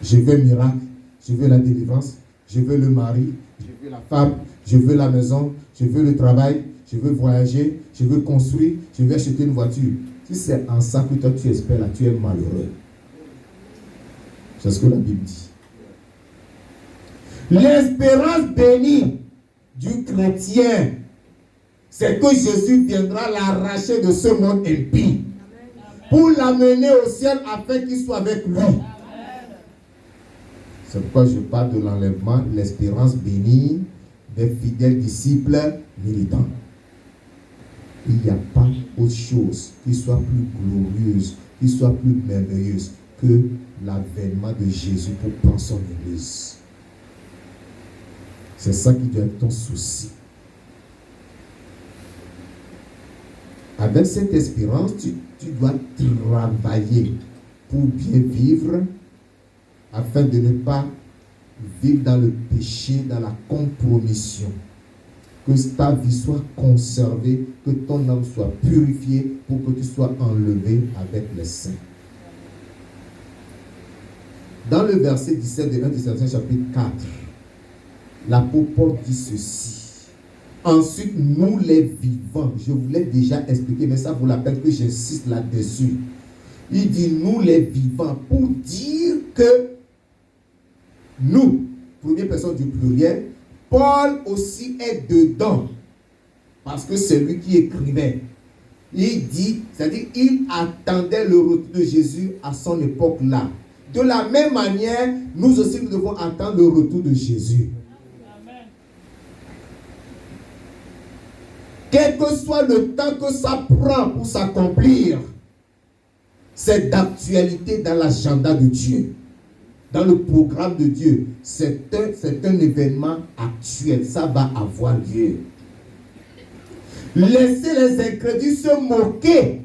Je veux le miracle, je veux la délivrance, je veux le mari, je veux la femme, je veux la maison, je veux le travail, je veux voyager, je veux construire, je veux acheter une voiture. Si c'est en ça que toi tu espères là, tu es malheureux. C'est ce que la Bible dit. L'espérance bénie du chrétien, c'est que Jésus viendra l'arracher de ce monde impie pour l'amener au ciel afin qu'il soit avec lui. C'est pourquoi je parle de l'enlèvement, l'espérance bénie des fidèles disciples militants. Il n'y a pas autre chose qui soit plus glorieuse, qui soit plus merveilleuse que l'avènement de Jésus pour prendre son église. C'est ça qui doit être ton souci. Avec cette espérance, tu dois travailler pour bien vivre afin de ne pas vivre dans le péché, dans la compromission. Que ta vie soit conservée, que ton âme soit purifiée pour que tu sois enlevé avec les saints. Dans le verset 17 de 1 Thessaloniciens chapitre 4, l'apôtre Paul dit ceci. Ensuite, nous les vivants, je vous l'ai déjà expliqué, mais ça vaut la peine que j'insiste là-dessus. Il dit nous les vivants pour dire que nous, première personne du pluriel, Paul aussi est dedans, parce que c'est lui qui écrivait. Il dit, c'est-à-dire, il attendait le retour de Jésus à son époque-là. De la même manière, nous aussi, nous devons attendre le retour de Jésus. Amen. Quel que soit le temps que ça prend pour s'accomplir, c'est d'actualité dans l'agenda de Dieu. Dans le programme de Dieu, c'est un événement actuel. Ça va avoir lieu. Laissez les incrédules se moquer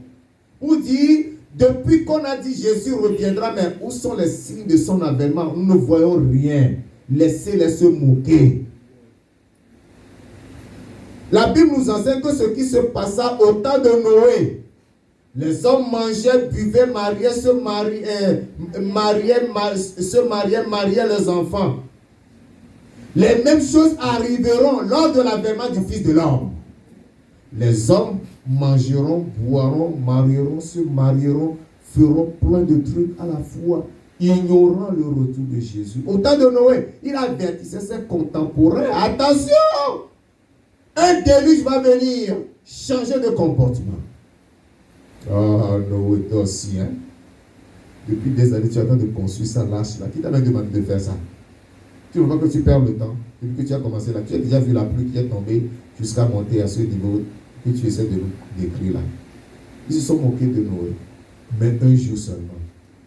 ou dire, depuis qu'on a dit Jésus reviendra, mais où sont les signes de son avènement? Nous ne voyons rien. Laissez-les se moquer. La Bible nous enseigne que ce qui se passa au temps de Noé, Les hommes mangeaient, buvaient, mariaient, se mariaient leurs enfants. Les mêmes choses arriveront lors de l'avènement du Fils de l'homme. Les hommes mangeront, boiront, marieront, se marieront, feront plein de trucs à la fois, ignorant le retour de Jésus. Au temps de Noé, il avertissait ses contemporains. Attention! Un déluge va venir changer de comportement. Oh, Noé, toi aussi, hein? Depuis des années, tu es en train de construire ça lâche là. Qui t'a demandé de faire ça? Tu ne veux pas que tu perds le temps. Depuis que tu as commencé là, tu as déjà vu la pluie qui est tombée jusqu'à monter à ce niveau que tu essaies de nous décrire là. Ils se sont moqués de Noé. Mais un jour seulement,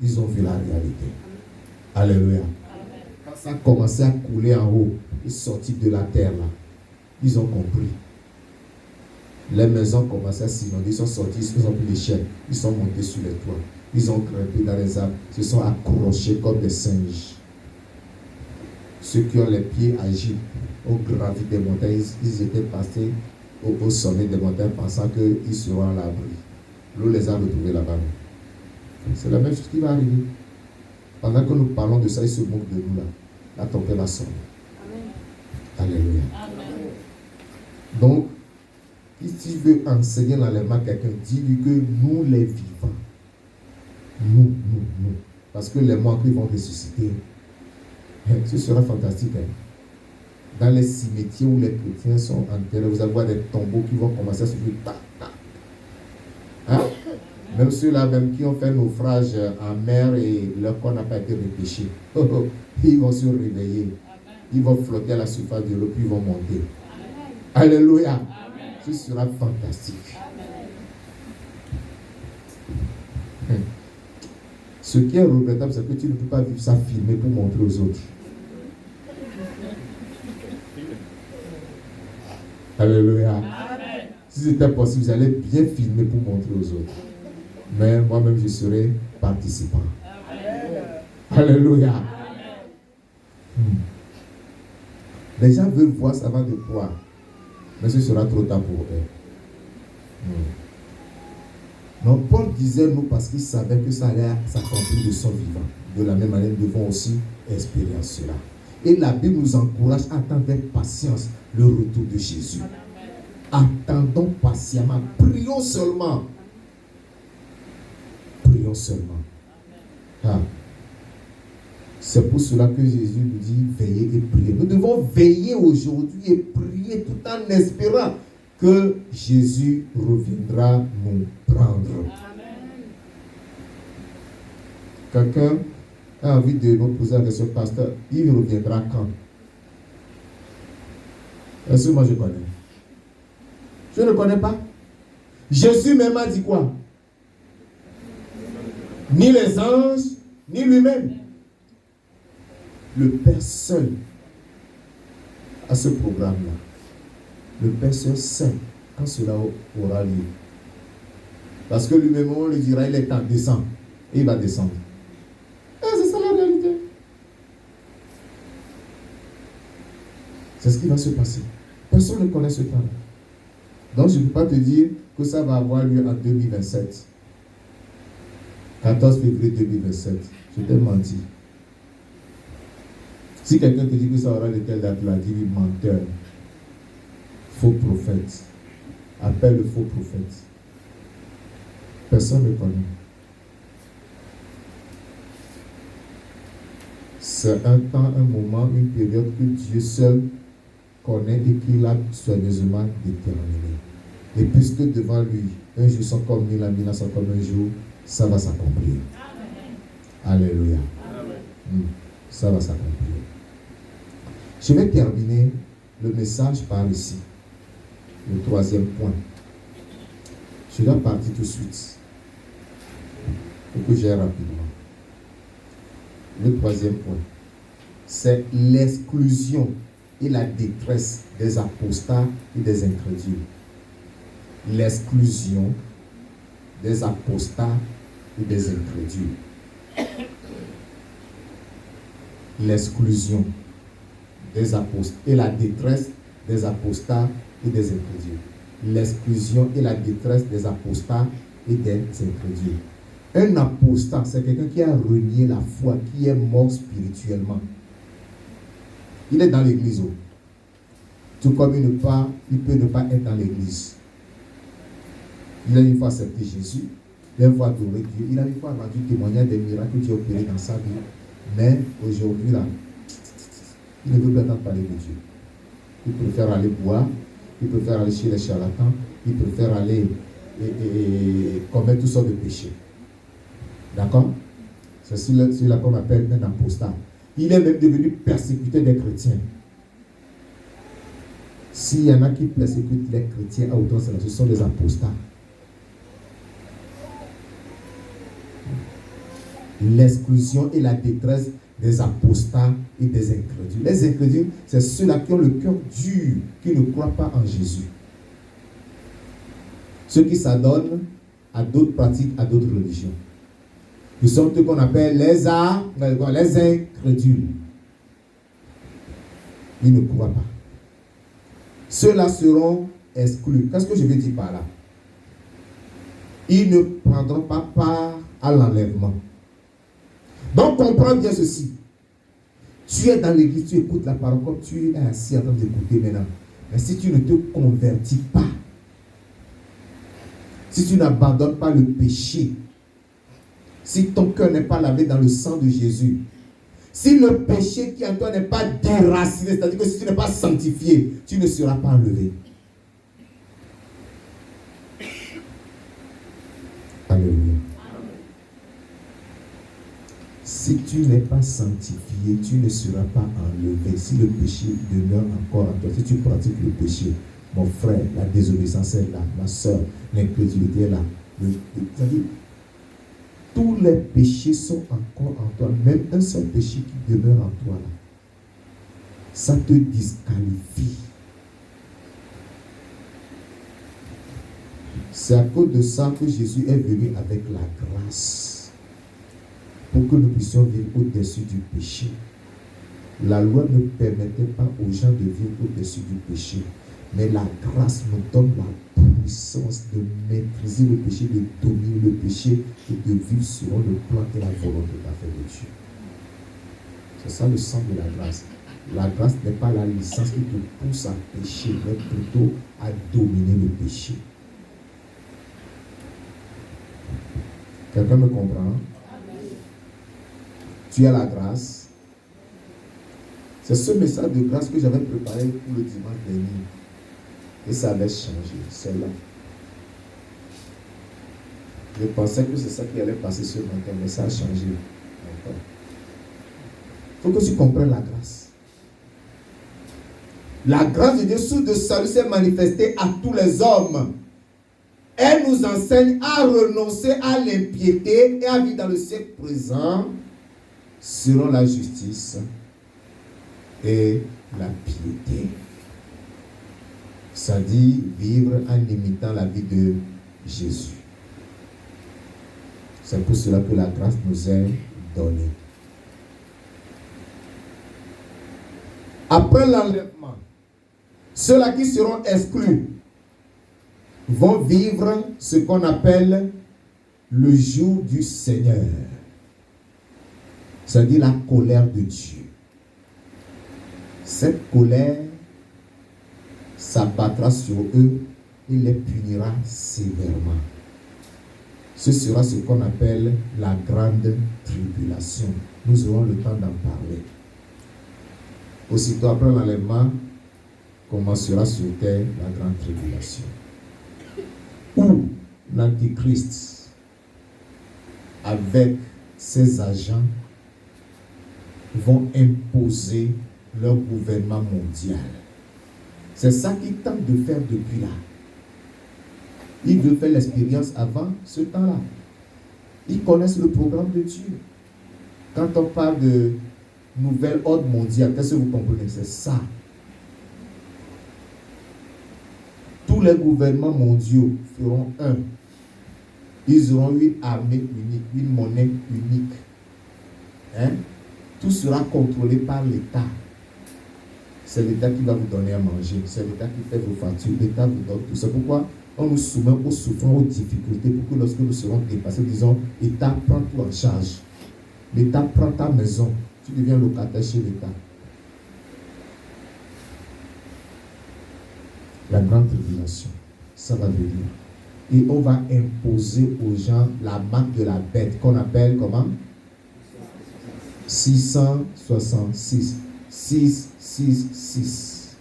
ils ont vu la réalité. Alléluia. Quand ça a commencé à couler en haut, ils sont sortis de la terre là. Ils ont compris. Les maisons commençaient à s'inonder. Ils sont sortis, ils ont pris les chaînes. Ils sont montés sur les toits. Ils ont grimpé dans les arbres. Ils se sont accrochés comme des singes. Ceux qui ont les pieds agiles au gravi des montagnes, ils étaient passés au sommet des montagnes pensant qu'ils seront à l'abri. L'eau les a retrouvés là-bas. C'est la même chose qui va arriver. Pendant que nous parlons de ça, ils se moquent de nous là. La tempête va sonner. Alléluia. Amen. Donc, si tu veux enseigner l'enlèvement à quelqu'un, dis-lui que nous les vivants, nous. Parce que les morts vont ressusciter. Ce sera fantastique. Hein? Dans les cimetières où les chrétiens sont enterrés, vous allez voir des tombeaux qui vont commencer à se faire tac, tac. Hein? Même ceux-là même qui ont fait naufrage en mer et leur corps n'a pas été repêché. Ils vont se réveiller. Ils vont flotter à la surface de l'eau, puis ils vont monter. Alléluia. Amen. Ce sera fantastique. Ce qui est regrettable, c'est que tu ne peux pas vivre ça filmé pour montrer aux autres. Alléluia. Amen. Si c'était possible, vous allez bien filmer pour montrer aux autres. Mais moi-même, je serai participant. Amen. Alléluia. Amen. Les gens veulent voir ça avant de croire. Mais ce sera trop tard pour eux. Donc Paul disait nous parce qu'il savait que ça allait s'accomplir de son vivant. De la même manière, nous devons aussi espérer cela. Et la Bible nous encourage à attendre avec patience le retour de Jésus. Attendons patiemment. Prions seulement. Prions seulement. Ah. C'est pour cela que Jésus nous dit veillez et priez. Nous devons veiller aujourd'hui et prier tout en espérant que Jésus reviendra nous prendre. Amen. Quelqu'un a envie de nous poser la question, pasteur, il reviendra quand? Est-ce que moi je connais? Je ne connais pas. Jésus même a dit quoi? Ni les anges, ni lui-même. Le Père seul a ce programme-là. Le Père seul sait quand cela aura lieu. Parce que lui-même, on lui dira, il est temps, descend. Et il va descendre. Et c'est ça la réalité. C'est ce qui va se passer. Personne ne connaît ce temps-là. Donc je ne peux pas te dire que ça va avoir lieu en 2027. 14 février 2027. Je t'ai menti. Si quelqu'un te dit que ça aura de telle date-là, dis-lui menteur. Faux prophète. Appelle le faux prophète. Personne ne connaît. C'est un temps, un moment, une période que Dieu seul connaît et qu'il a soigneusement déterminé. Et puisque devant lui, un jour sont comme 1000 ans, 1000 ans sont comme un jour, ça va s'accomplir. Alléluia. Ça va s'accomplir. Je vais terminer le message par ici. Le troisième point. Je dois partir tout de suite. Pour que j'aille rapidement. Le troisième point. C'est l'exclusion et la détresse des apostats et des incrédules. L'exclusion des apostats et des incrédules. L'exclusion des apostats et la détresse des apostats et des incrédules. L'exclusion et la détresse des apostats et des incrédules. Un apostat, c'est quelqu'un qui a renié la foi, qui est mort spirituellement. Il est dans l'église. Tout comme il peut ne pas être dans l'église. Il a une fois accepté Jésus, il a une fois adoré Dieu, il a une fois rendu témoignage des miracles que Dieu a opérés dans sa vie. Mais aujourd'hui, là, il ne veut pas entendre parler de Dieu. Il préfère aller boire, il préfère aller chez les charlatans, il préfère aller commettre toutes sortes de péchés. D'accord? C'est celui-là qu'on appelle un apostat. Il est même devenu persécuteur des chrétiens. S'il y en a qui persécutent les chrétiens à outrance, ce sont des apostats. L'exclusion et la détresse des apostats et des incrédules. Les incrédules, c'est ceux-là qui ont le cœur dur, qui ne croient pas en Jésus. Ceux qui s'adonnent à d'autres pratiques, à d'autres religions. Nous sommes ceux qu'on appelle les incrédules. Ils ne croient pas. Ceux-là seront exclus. Qu'est-ce que je veux dire par là? Ils ne prendront pas part à l'enlèvement. Donc, comprends bien ceci. Tu es dans l'église, tu écoutes la parole comme tu es assis en train d'écouter maintenant. Mais si tu ne te convertis pas, si tu n'abandonnes pas le péché, si ton cœur n'est pas lavé dans le sang de Jésus, si le péché qui en toi n'est pas déraciné, c'est-à-dire que si tu n'es pas sanctifié, tu ne seras pas enlevé. Alléluia. Si tu n'es pas sanctifié, tu ne seras pas enlevé. Si le péché demeure encore en toi, si tu pratiques le péché, mon frère, la désobéissance est là, ma soeur, l'incrédulité est là. C'est-à-dire, tous les péchés sont encore en toi, même un seul péché qui demeure en toi, là, ça te disqualifie. C'est à cause de ça que Jésus est venu avec la grâce, pour que nous puissions vivre au-dessus du péché. La loi ne permettait pas aux gens de vivre au-dessus du péché, mais la grâce nous donne la puissance de maîtriser le péché, de dominer le péché et de vivre selon le plan et la volonté parfaite de Dieu. C'est ça le sens de la grâce. La grâce n'est pas la licence qui te pousse à pécher, mais plutôt à dominer le péché. Quelqu'un me comprend? Tu as la grâce. C'est ce message de grâce que j'avais préparé pour le dimanche dernier. Et ça avait changé, c'est là. Je pensais que c'est ça qui allait passer ce matin, mais ça a changé encore. Il faut que tu comprennes la grâce. La grâce de Dieu, source de salut, s'est manifestée à tous les hommes. Elle nous enseigne à renoncer à l'impiété et à vivre dans le siècle présent selon la justice et la piété. Ça dit vivre en imitant la vie de Jésus. C'est pour cela que la grâce nous est donnée. Après l'enlèvement, ceux-là qui seront exclus vont vivre ce qu'on appelle le jour du Seigneur. C'est-à-dire la colère de Dieu. Cette colère s'abattra sur eux et les punira sévèrement. Ce sera ce qu'on appelle la grande tribulation. Nous aurons le temps d'en parler. Aussitôt après l'enlèvement, commencera sur terre la grande tribulation. Où l'Antichrist, avec ses agents, vont imposer leur gouvernement mondial. C'est ça qu'ils tentent de faire depuis là. Ils veulent faire l'expérience avant ce temps-là. Ils connaissent le programme de Dieu. Quand on parle de nouvel ordre mondial, qu'est-ce que vous comprenez? C'est ça. Tous les gouvernements mondiaux feront un. Ils auront une armée unique, une monnaie unique. Hein? Tout sera contrôlé par l'État. C'est l'État qui va vous donner à manger. C'est l'État qui fait vos factures. L'État vous donne tout. C'est pourquoi On nous soumet aux souffrances, aux difficultés pour que lorsque nous serons dépassés, disons, l'État prend tout en charge. L'État prend ta maison. Tu deviens locataire chez l'État. La grande tribulation, ça va venir. Et on va imposer aux gens la marque de la bête qu'on appelle comment? 666. 666.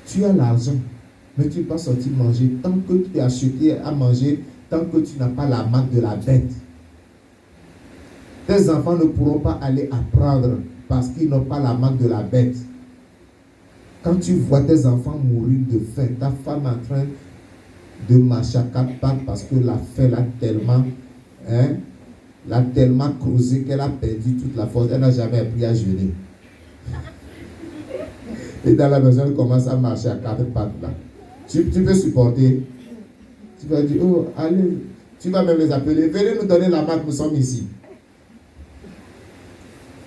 Tu as l'argent, mais tu ne peux pas sortir manger tant que tu as acheté à manger, tant que tu n'as pas la marque de la bête. Tes enfants ne pourront pas aller apprendre parce qu'ils n'ont pas la marque de la bête. Quand tu vois tes enfants mourir de faim, ta femme en train de marcher à 4 pattes parce que la faim l'a tellement creusé qu'elle a perdu toute la force. Elle n'a jamais appris à jeûner. Et dans la maison, elle commence à marcher à 4 pattes là. Tu peux supporter. Tu vas dire, oh, allez. Tu vas même les appeler. Venez nous donner la marque, nous sommes ici.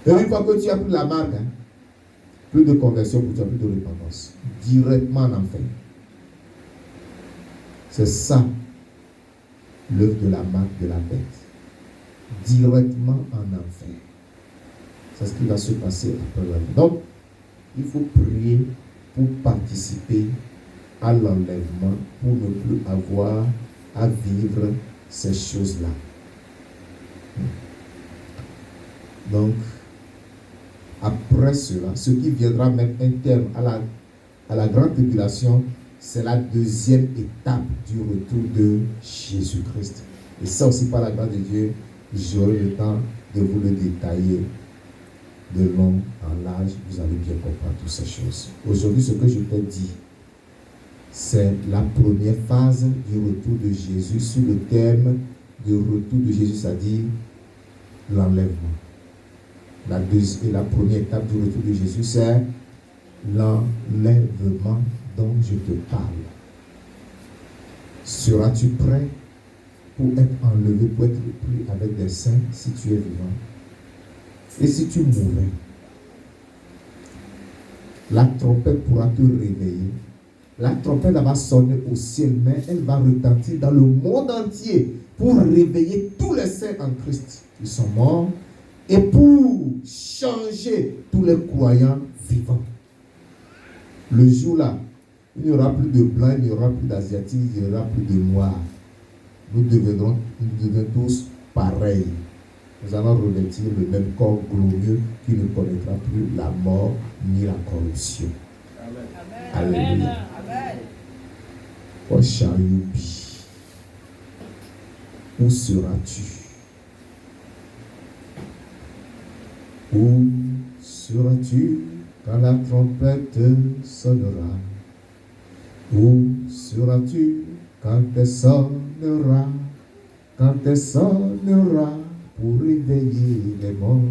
Et une fois que tu as pris la marque, plus de conversion pour toi, plus de repentance. Directement en enfer. C'est ça, l'œuvre de la marque de la bête. Directement en enfer. C'est ce qui va se passer après la vie. Donc, il faut prier pour participer à l'enlèvement, pour ne plus avoir à vivre ces choses-là. Donc, après cela, ce qui viendra mettre un terme à la grande tribulation, c'est la deuxième étape du retour de Jésus-Christ. Et ça aussi, par la grâce de Dieu, j'aurai le temps de vous le détailler de long en large. Vous allez bien comprendre toutes ces choses. Aujourd'hui, ce que je t'ai dit, c'est la première phase du retour de Jésus sur le thème du retour de Jésus, c'est-à-dire l'enlèvement. La première étape du retour de Jésus, c'est l'enlèvement dont je te parle. Seras-tu prêt pour être enlevé, pour être pris avec des saints si tu es vivant? Et si tu mourais, la trompette pourra te réveiller. La trompette va sonner au ciel, mais elle va retentir dans le monde entier pour réveiller tous les saints en Christ. Ils sont morts. Et pour changer tous les croyants vivants. Le jour-là, il n'y aura plus de blancs, il n'y aura plus d'asiatiques, il n'y aura plus de noirs. Nous deviendrons tous pareils. Nous allons revêtir le même corps glorieux qui ne connaîtra plus la mort ni la corruption. Amen. Alléluia. Amen. What shall you be? Où seras-tu? Où seras-tu quand la trompette sonnera? Où seras-tu quand elle sonnera? Quand elle sonnera pour réveiller les morts?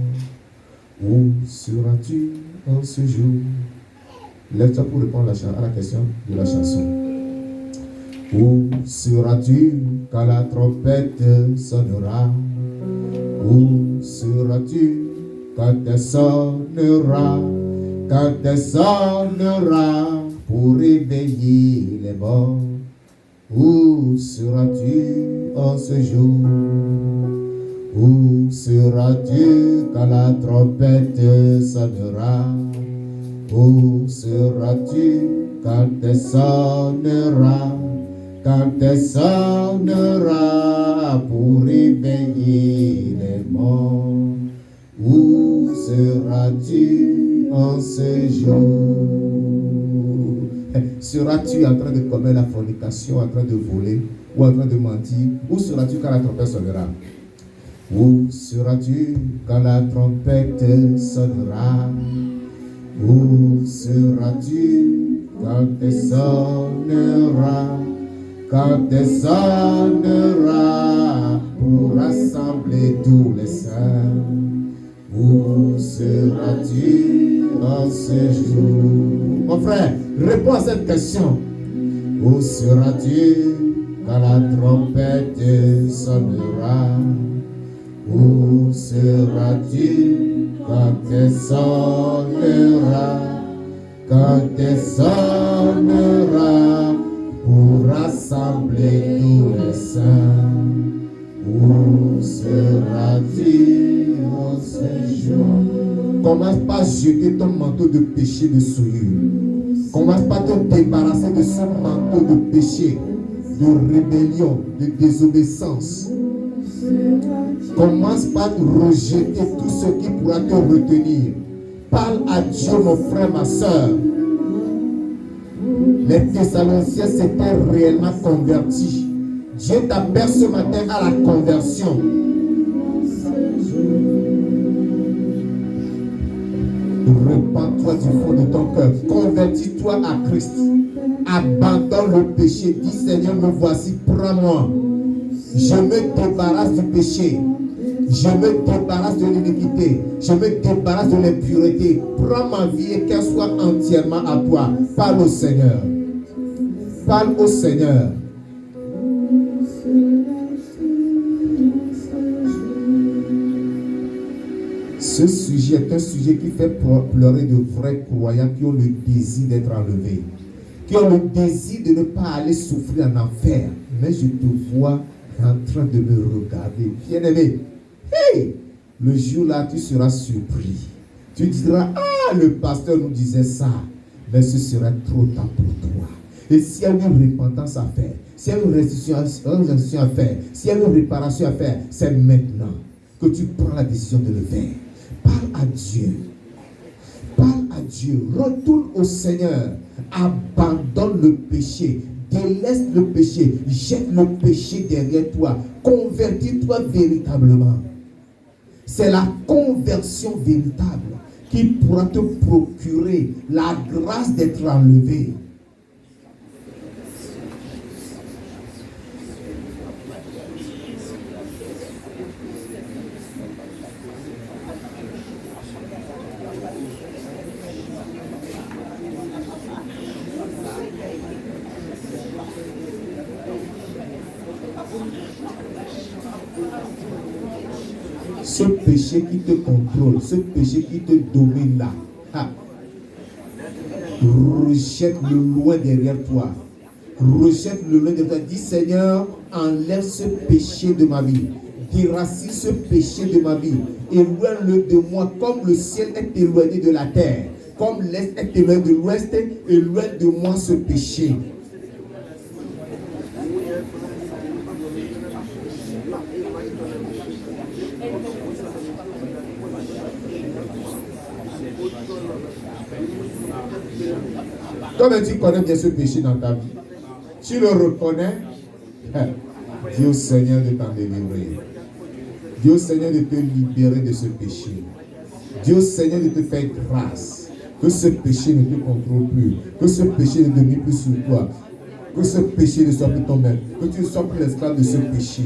Où seras-tu en ce jour? Lève-toi pour répondre à la question de la chanson. Où seras-tu quand la trompette sonnera? Où seras-tu quand elle sonnera, quand elle sonnera pour réveiller les morts? Où seras-tu en ce jour? Où seras-tu quand la trompette sonnera? Où seras-tu quand elle sonnera, quand elle sonnera pour réveiller les morts? Où seras-tu en ce jour? Seras-tu en train de commettre la fornication, en train de voler ou en train de mentir? Où seras-tu quand la trompette sonnera? Où seras-tu quand la trompette sonnera? Où seras-tu quand elle sonnera? Quand elle sonnera pour rassembler tous les saints? Où seras-tu en ce jour? Mon frère, réponds à cette question. Où seras-tu quand la trompette sonnera? Où seras-tu quand elle sonnera? Quand elle sonnera pour rassembler tous les saints. Où seras-tu en ce jour? Commence par jeter ton manteau de péché de souillure. Commence par te débarrasser de ce manteau de péché, de rébellion, de désobéissance. Commence par rejeter tout ce qui pourra te retenir. Parle à Dieu, mon frère, ma soeur. Les Thessaloniciens s'étaient réellement convertis. Dieu t'appelle ce matin à la conversion. Repends-toi du fond de ton cœur. Convertis-toi à Christ. Abandonne le péché. Dis Seigneur, me voici, prends-moi. Je me débarrasse du péché. Je me débarrasse de l'iniquité. Je me débarrasse de l'impureté. Prends ma vie et qu'elle soit entièrement à toi. Parle au Seigneur. Parle au Seigneur. Ce sujet est un sujet qui fait pleurer de vrais croyants qui ont le désir d'être enlevés, qui ont le désir de ne pas aller souffrir en enfer. Mais je te vois en train de me regarder. Bien-aimé, hey, le jour-là, tu seras surpris. Tu diras, ah, le pasteur nous disait ça. Mais ce sera trop tard pour toi. Et s'il y a une repentance à faire, s'il y a une restitution à faire, s'il y a une réparation à faire, c'est maintenant que tu prends la décision de le faire. Parle à Dieu. Parle à Dieu. Retourne au Seigneur. Abandonne le péché. Délaisse le péché. Jette le péché derrière toi. Convertis-toi véritablement. C'est la conversion véritable qui pourra te procurer la grâce d'être enlevé. Ce péché qui te contrôle, ce péché qui te domine là, rejette-le loin derrière toi. Rejette-le loin derrière toi. Dis Seigneur, enlève ce péché de ma vie. Déracine ce péché de ma vie. Éloigne-le de moi comme le ciel est éloigné de la terre. Comme l'est est éloigné de l'ouest, éloigne de moi ce péché. Comme tu connais bien ce péché dans ta vie, tu le reconnais, dis au Seigneur de t'en délivrer. Dis au Seigneur de te libérer de ce péché. Dis au Seigneur de te faire grâce. Que ce péché ne te contrôle plus. Que ce péché ne domine plus sur toi. Que ce péché ne soit plus ton maître. Que tu ne sois plus l'esclave de ce péché.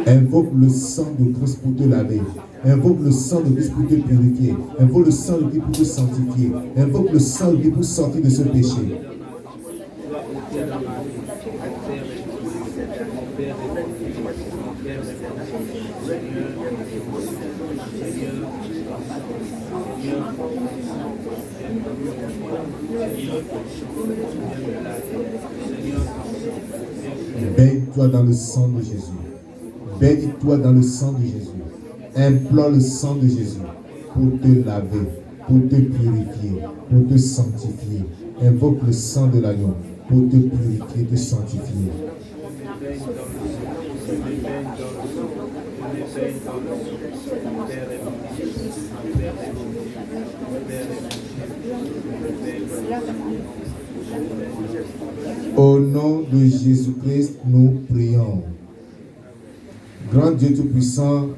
Invoque le sang de Christ pour te laver. Invoque le sang de Christ pour te purifier. Invoque le sang de Christ pour te sanctifier. Invoque le sang de Christ pour sortir de ce péché. Baigne-toi dans le sang de Jésus. Baigne-toi dans le sang de Jésus. Implore le sang de Jésus pour te laver, pour te purifier, pour te sanctifier. Invoque le sang de l'agneau pour te purifier, te sanctifier. Au nom de Jésus-Christ, nous prions. Grand Dieu Tout-Puissant,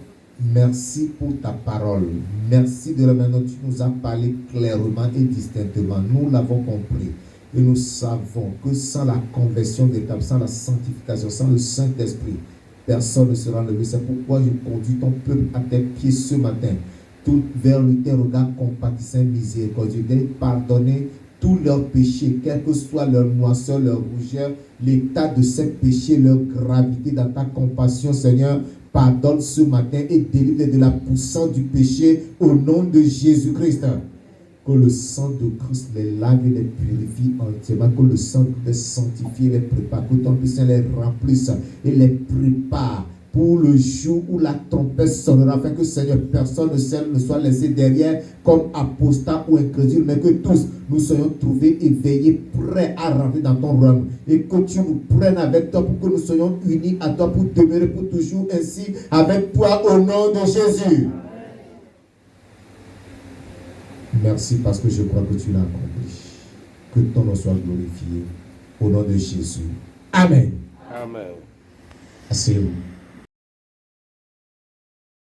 merci pour ta parole. Merci de la manière dont tu nous as parlé clairement et distinctement. Nous l'avons compris. Et nous savons que sans la conversion véritable, sans la sanctification, sans le Saint-Esprit, personne ne sera levé. C'est pourquoi je conduis ton peuple à tes pieds ce matin. Tout vers tes regards compatissants, miséricordieux, de pardonner tous leurs péchés, quelle que soit leur noirceur, leur rougeur, l'état de ces péchés, leur gravité dans ta compassion, Seigneur. Pardonne ce matin et délivre de la puissance du péché au nom de Jésus-Christ. Que le sang de Christ les lave et les purifie entièrement. Que le sang les sanctifie et les prépare. Que ton puissant les remplisse et les prépare pour le jour où la trompette sonnera, afin que Seigneur, personne ne soit laissé derrière comme apostat ou incrédule, mais que tous nous soyons trouvés éveillés, prêts à rentrer dans ton royaume, et que tu nous prennes avec toi pour que nous soyons unis à toi pour demeurer pour toujours ainsi avec toi au nom de Jésus. Merci parce que je crois que tu l'as accompli. Que ton nom soit glorifié au nom de Jésus. Amen. Amen. Asseyez-vous.